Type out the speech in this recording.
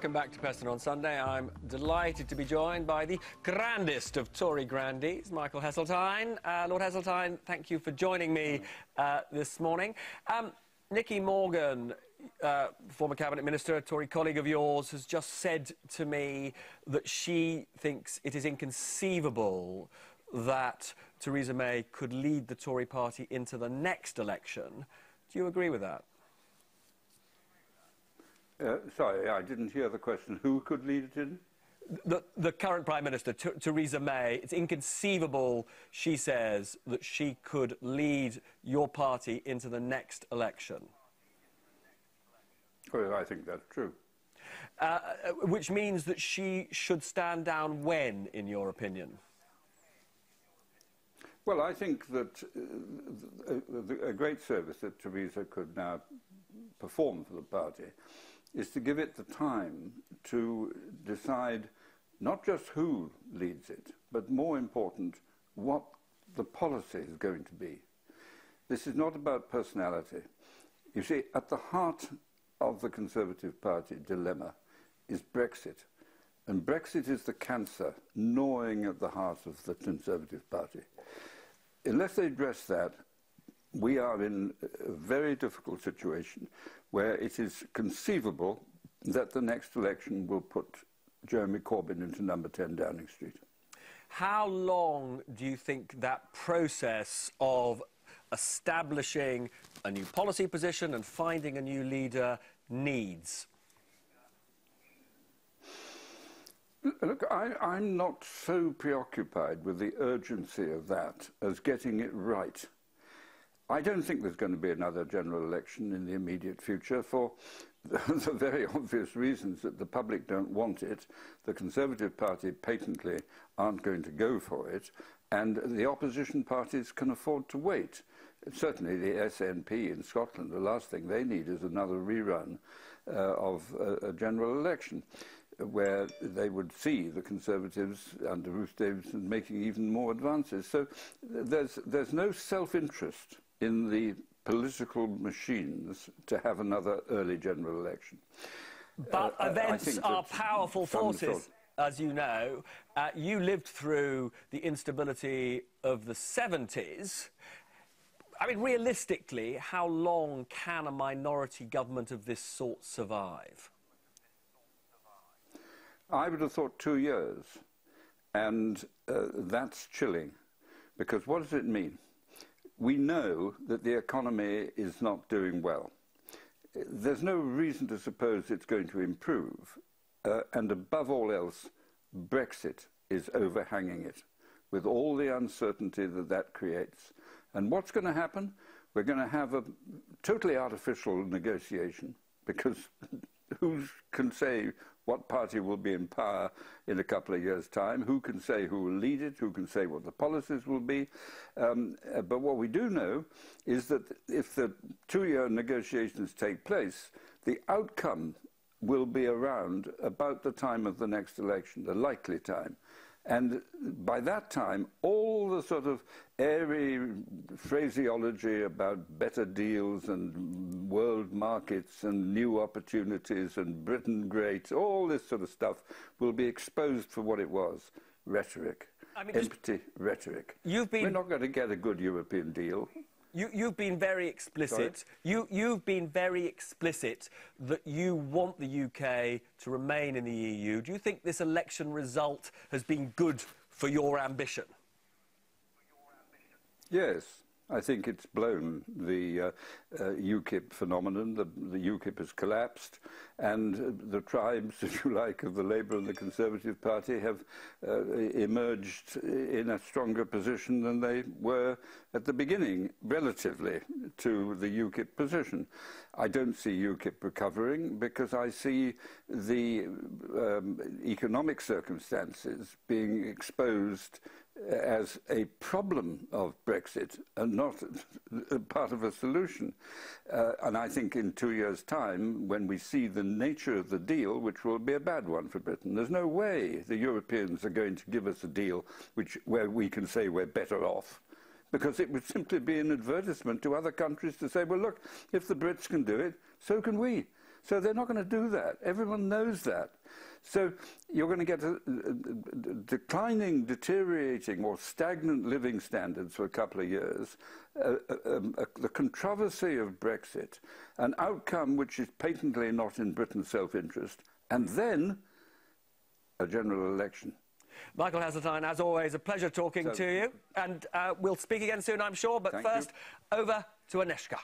Welcome back to Peston on Sunday. I'm delighted to be joined by the grandest of Tory grandees, Michael Heseltine. Lord Heseltine, thank you for joining me this morning. Nicky Morgan, former Cabinet Minister, a Tory colleague of yours, has just said to me that she thinks it is inconceivable that Theresa May could lead the Tory party into the next election. Do you agree with that? Sorry, I didn't hear the question. Who could lead it in? The current Prime Minister, Theresa May. It's inconceivable, she says, that she could lead your party into the next election. Well, I think that's true. Which means that she should stand down when, in your opinion? Well, I think that a great service that Theresa could now perform for the party is to give it the time to decide not just who leads it, but more important, what the policy is going to be. This is not about personality. You see, at the heart of the Conservative Party dilemma is Brexit. And Brexit is the cancer gnawing at the heart of the Conservative Party. Unless they address that, we are in a very difficult situation where it is conceivable that the next election will put Jeremy Corbyn into number 10 Downing Street. How long do you think that process of establishing a new policy position and finding a new leader needs? Look, I'm not so preoccupied with the urgency of that as getting it right. I don't think there's going to be another general election in the immediate future for the very obvious reasons that the public don't want it, the Conservative Party patently aren't going to go for it, and the opposition parties can afford to wait. Certainly the SNP in Scotland, the last thing they need is another rerun of a general election, where they would see the Conservatives under Ruth Davidson making even more advances. So there's no self-interest in the political machines to have another early general election. But events are powerful forces, as you know. You lived through the instability of the 70s. I mean, realistically, how long can a minority government of this sort survive? I would have thought 2 years, and that's chilling, because what does it mean? We know that the economy is not doing well. There's no reason to suppose it's going to improve, and above all else, Brexit is overhanging it, with all the uncertainty that that creates. And what's going to happen? We're going to have a totally artificial negotiation, because who can say what party will be in power in a couple of years' time? Who can say who will lead it? Who can say what the policies will be? But what we do know is that if the two-year negotiations take place, the outcome will be around about the time of the next election, the likely time. And by that time, all the sort of airy phraseology about better deals and world markets and new opportunities and Britain great, all this sort of stuff will be exposed for what it was, rhetoric, empty rhetoric. We're not going to get a good European deal. You've been very explicit. You've been very explicit that you want the UK to remain in the EU. Do you think this election result has been good for your ambition? Yes. I think it's blown the UKIP phenomenon. The UKIP has collapsed, and the tribes, if you like, of the Labour and the Conservative Party have emerged in a stronger position than they were at the beginning, relatively to the UKIP position. I don't see UKIP recovering because I see the economic circumstances being exposed as a problem of Brexit and not part of a solution. And I think in 2 years' time, when we see the nature of the deal, which will be a bad one for Britain, there's no way the Europeans are going to give us a deal where we can say we're better off. Because it would simply be an advertisement to other countries to say, well, look, if the Brits can do it, so can we. So they're not going to do that. Everyone knows that. So you're going to get a declining, deteriorating or stagnant living standards for a couple of years, the controversy of Brexit, an outcome which is patently not in Britain's self-interest, and then a general election. Michael Heseltine, as always, a pleasure talking to you. And we'll speak again soon, I'm sure. But first, over to Anishka.